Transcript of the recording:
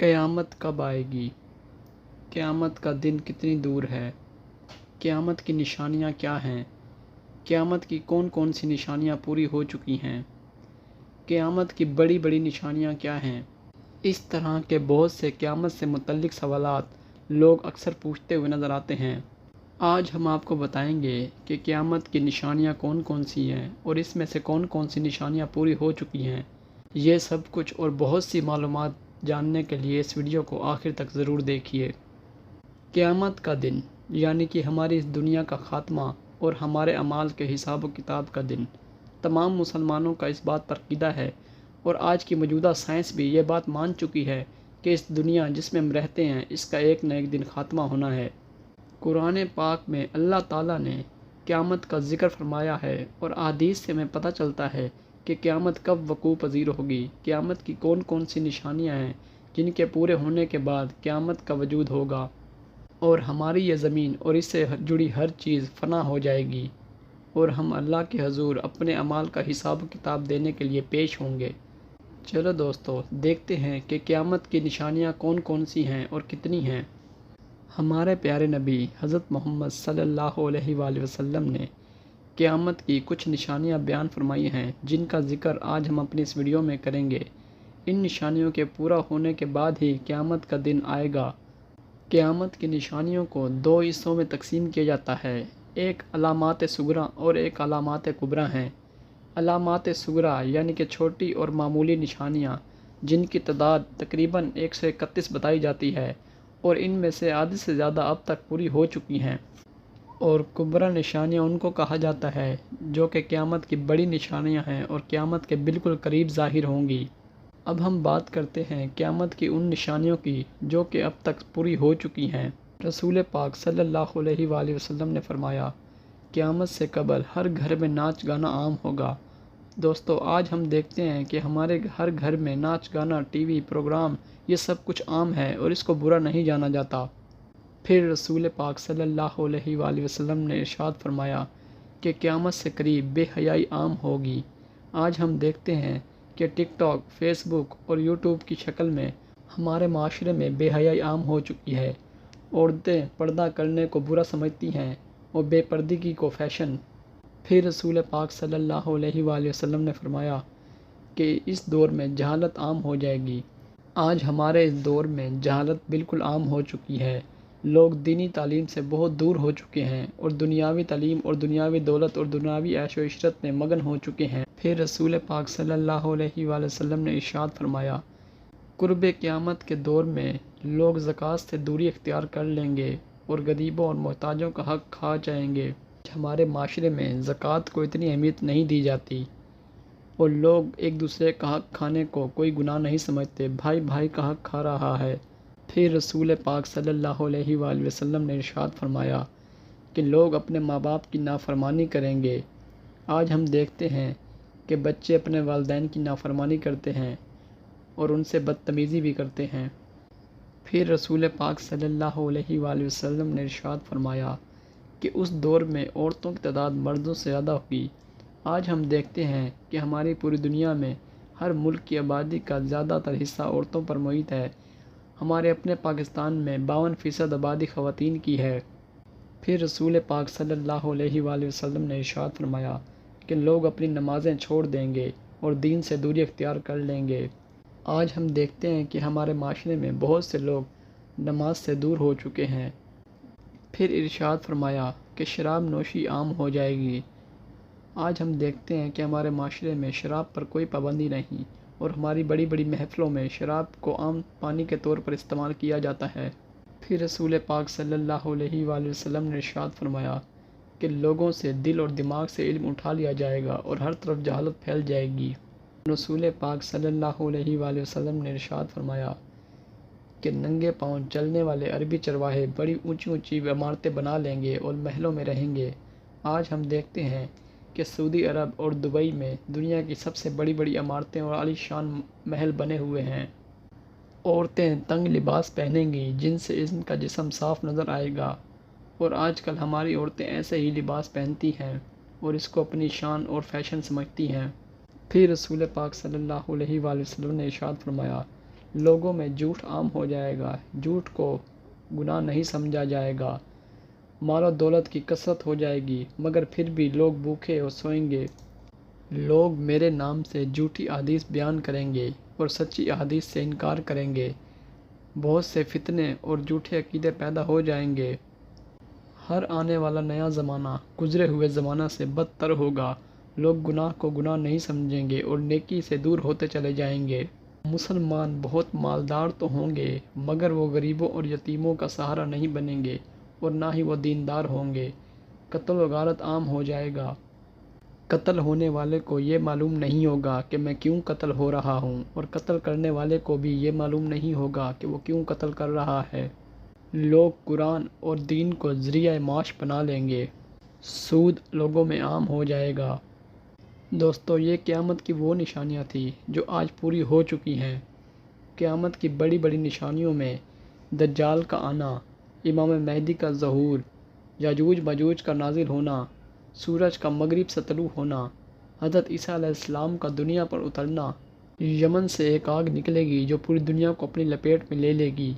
قیامت کب آئے گی؟ قیامت کا دن کتنی دور ہے؟ قیامت کی نشانیاں کیا ہیں؟ قیامت کی کون کون سی نشانیاں پوری ہو چکی ہیں؟ قیامت کی بڑی بڑی نشانیاں کیا ہیں؟ اس طرح کے بہت سے قیامت سے متعلق سوالات لوگ اکثر پوچھتے ہوئے نظر آتے ہیں۔ آج ہم آپ کو بتائیں گے کہ قیامت کی نشانیاں کون کون سی ہیں اور اس میں سے کون کون سی نشانیاں پوری ہو چکی ہیں۔ یہ سب کچھ اور بہت سی معلومات جاننے کے لیے اس ویڈیو کو آخر تک ضرور دیکھیے۔ قیامت کا دن یعنی کہ ہماری اس دنیا کا خاتمہ اور ہمارے اعمال کے حساب و کتاب کا دن، تمام مسلمانوں کا اس بات پر عقیدہ ہے اور آج کی موجودہ سائنس بھی یہ بات مان چکی ہے کہ اس دنیا جس میں ہم رہتے ہیں اس کا ایک نہ ایک دن خاتمہ ہونا ہے۔ قرآن پاک میں اللہ تعالیٰ نے قیامت کا ذکر فرمایا ہے اور احادیث سے ہمیں پتہ چلتا ہے کہ قیامت کب وقوع پذیر ہوگی، قیامت کی کون کون سی نشانیاں ہیں جن کے پورے ہونے کے بعد قیامت کا وجود ہوگا اور ہماری یہ زمین اور اس سے جڑی ہر چیز فنا ہو جائے گی اور ہم اللہ کے حضور اپنے اعمال کا حساب و کتاب دینے کے لیے پیش ہوں گے۔ چلو دوستو، دیکھتے ہیں کہ قیامت کی نشانیاں کون کون سی ہیں اور کتنی ہیں۔ ہمارے پیارے نبی حضرت محمد صلی اللہ علیہ وآلہ وسلم نے قیامت کی کچھ نشانیاں بیان فرمائی ہیں جن کا ذکر آج ہم اپنی اس ویڈیو میں کریں گے۔ ان نشانیوں کے پورا ہونے کے بعد ہی قیامت کا دن آئے گا۔ قیامت کی نشانیوں کو دو حصوں میں تقسیم کیا جاتا ہے، ایک علامات صغریٰ اور ایک علامات کبریٰ ہیں۔ علامات صغریٰ یعنی کہ چھوٹی اور معمولی نشانیاں جن کی تعداد تقریباً 131 بتائی جاتی ہے اور ان میں سے آدھی سے زیادہ اب تک پوری ہو چکی ہیں، اور کبریٰ نشانیاں ان کو کہا جاتا ہے جو کہ قیامت کی بڑی نشانیاں ہیں اور قیامت کے بالکل قریب ظاہر ہوں گی۔ اب ہم بات کرتے ہیں قیامت کی ان نشانیوں کی جو کہ اب تک پوری ہو چکی ہیں۔ رسول پاک صلی اللہ علیہ وآلہ وسلم نے فرمایا، قیامت سے قبل ہر گھر میں ناچ گانا عام ہوگا۔ دوستو، آج ہم دیکھتے ہیں کہ ہمارے ہر گھر میں ناچ گانا، ٹی وی پروگرام، یہ سب کچھ عام ہے اور اس کو برا نہیں جانا جاتا۔ پھر رسول پاک صلی اللہ علیہ وآلہ وسلم نے ارشاد فرمایا کہ قیامت سے قریب بے حیائی عام ہوگی۔ آج ہم دیکھتے ہیں کہ ٹک ٹاک، فیس بک اور یوٹیوب کی شکل میں ہمارے معاشرے میں بے حیائی عام ہو چکی ہے۔ عورتیں پردہ کرنے کو برا سمجھتی ہیں اور بے پردگی کو فیشن۔ پھر رسول پاک صلی اللہ علیہ وآلہ وسلم نے فرمایا کہ اس دور میں جہالت عام ہو جائے گی۔ آج ہمارے اس دور میں جہالت بالکل عام ہو چکی ہے۔ لوگ دینی تعلیم سے بہت دور ہو چکے ہیں اور دنیاوی تعلیم اور دنیاوی دولت اور دنیاوی عیش و عشرت میں مگن ہو چکے ہیں۔ پھر رسول پاک صلی اللہ علیہ وآلہ وسلم نے ارشاد فرمایا، قرب قیامت کے دور میں لوگ زکوٰۃ سے دوری اختیار کر لیں گے اور غریبوں اور محتاجوں کا حق کھا جائیں گے۔ ہمارے معاشرے میں زکوٰۃ کو اتنی اہمیت نہیں دی جاتی اور لوگ ایک دوسرے کا حق کھانے کو کوئی گناہ نہیں سمجھتے، بھائی بھائی کا حق کھا رہا ہے۔ پھر رسول پاک صلی اللہ علیہ وآلہ وسلم نے ارشاد فرمایا کہ لوگ اپنے ماں باپ کی نافرمانی کریں گے۔ آج ہم دیکھتے ہیں کہ بچے اپنے والدین کی نافرمانی کرتے ہیں اور ان سے بدتمیزی بھی کرتے ہیں۔ پھر رسول پاک صلی اللہ علیہ وآلہ وسلم نے ارشاد فرمایا کہ اس دور میں عورتوں کی تعداد مردوں سے زیادہ ہوگی۔ آج ہم دیکھتے ہیں کہ ہماری پوری دنیا میں ہر ملک کی آبادی کا زیادہ تر حصہ عورتوں پر محیط ہے۔ ہمارے اپنے پاکستان میں 52% آبادی خواتین کی ہے۔ پھر رسول پاک صلی اللہ علیہ وآلہ وسلم نے ارشاد فرمایا کہ لوگ اپنی نمازیں چھوڑ دیں گے اور دین سے دوری اختیار کر لیں گے۔ آج ہم دیکھتے ہیں کہ ہمارے معاشرے میں بہت سے لوگ نماز سے دور ہو چکے ہیں۔ پھر ارشاد فرمایا کہ شراب نوشی عام ہو جائے گی۔ آج ہم دیکھتے ہیں کہ ہمارے معاشرے میں شراب پر کوئی پابندی نہیں اور ہماری بڑی بڑی محفلوں میں شراب کو عام پانی کے طور پر استعمال کیا جاتا ہے۔ پھر رسول پاک صلی اللہ علیہ وآلہ وسلم نے ارشاد فرمایا کہ لوگوں سے دل اور دماغ سے علم اٹھا لیا جائے گا اور ہر طرف جہالت پھیل جائے گی۔ رسول پاک صلی اللہ علیہ وآلہ وسلم نے ارشاد فرمایا کہ ننگے پاؤں چلنے والے عربی چرواہے بڑی اونچی اونچی عمارتیں بنا لیں گے اور محلوں میں رہیں گے۔ آج ہم دیکھتے ہیں کہ سعودی عرب اور دبئی میں دنیا کی سب سے بڑی بڑی عمارتیں اور عالی شان محل بنے ہوئے ہیں۔ عورتیں تنگ لباس پہنیں گی جن سے ان کا جسم صاف نظر آئے گا، اور آج کل ہماری عورتیں ایسے ہی لباس پہنتی ہیں اور اس کو اپنی شان اور فیشن سمجھتی ہیں۔ پھر رسول پاک صلی اللہ علیہ وآلہ وسلم نے ارشاد فرمایا، لوگوں میں جھوٹ عام ہو جائے گا، جھوٹ کو گناہ نہیں سمجھا جائے گا، مال و دولت کی کثرت ہو جائے گی، مگر پھر بھی لوگ بھوکے اور سوئیں گے۔ لوگ میرے نام سے جھوٹی احادیث بیان کریں گے اور سچی احادیث سے انکار کریں گے۔ بہت سے فتنے اور جھوٹے عقیدے پیدا ہو جائیں گے۔ ہر آنے والا نیا زمانہ گزرے ہوئے زمانہ سے بدتر ہوگا۔ لوگ گناہ کو گناہ نہیں سمجھیں گے اور نیکی سے دور ہوتے چلے جائیں گے۔ مسلمان بہت مالدار تو ہوں گے، مگر وہ غریبوں اور یتیموں کا سہارا نہیں بنیں گے اور نہ ہی وہ دیندار ہوں گے۔ قتل و غارت عام ہو جائے گا۔ قتل ہونے والے کو یہ معلوم نہیں ہوگا کہ میں کیوں قتل ہو رہا ہوں، اور قتل کرنے والے کو بھی یہ معلوم نہیں ہوگا کہ وہ کیوں قتل کر رہا ہے۔ لوگ قرآن اور دین کو ذریعہ معاش بنا لیں گے۔ سود لوگوں میں عام ہو جائے گا۔ دوستو، یہ قیامت کی وہ نشانیاں تھیں جو آج پوری ہو چکی ہیں۔ قیامت کی بڑی بڑی نشانیوں میں دجال کا آنا، امام مہدی کا ظہور، یاجوج ماجوج کا نازل ہونا، سورج کا مغرب سے طلوع ہونا، حضرت عیسیٰ علیہ السلام کا دنیا پر اترنا، یمن سے ایک آگ نکلے گی جو پوری دنیا کو اپنی لپیٹ میں لے لے گی،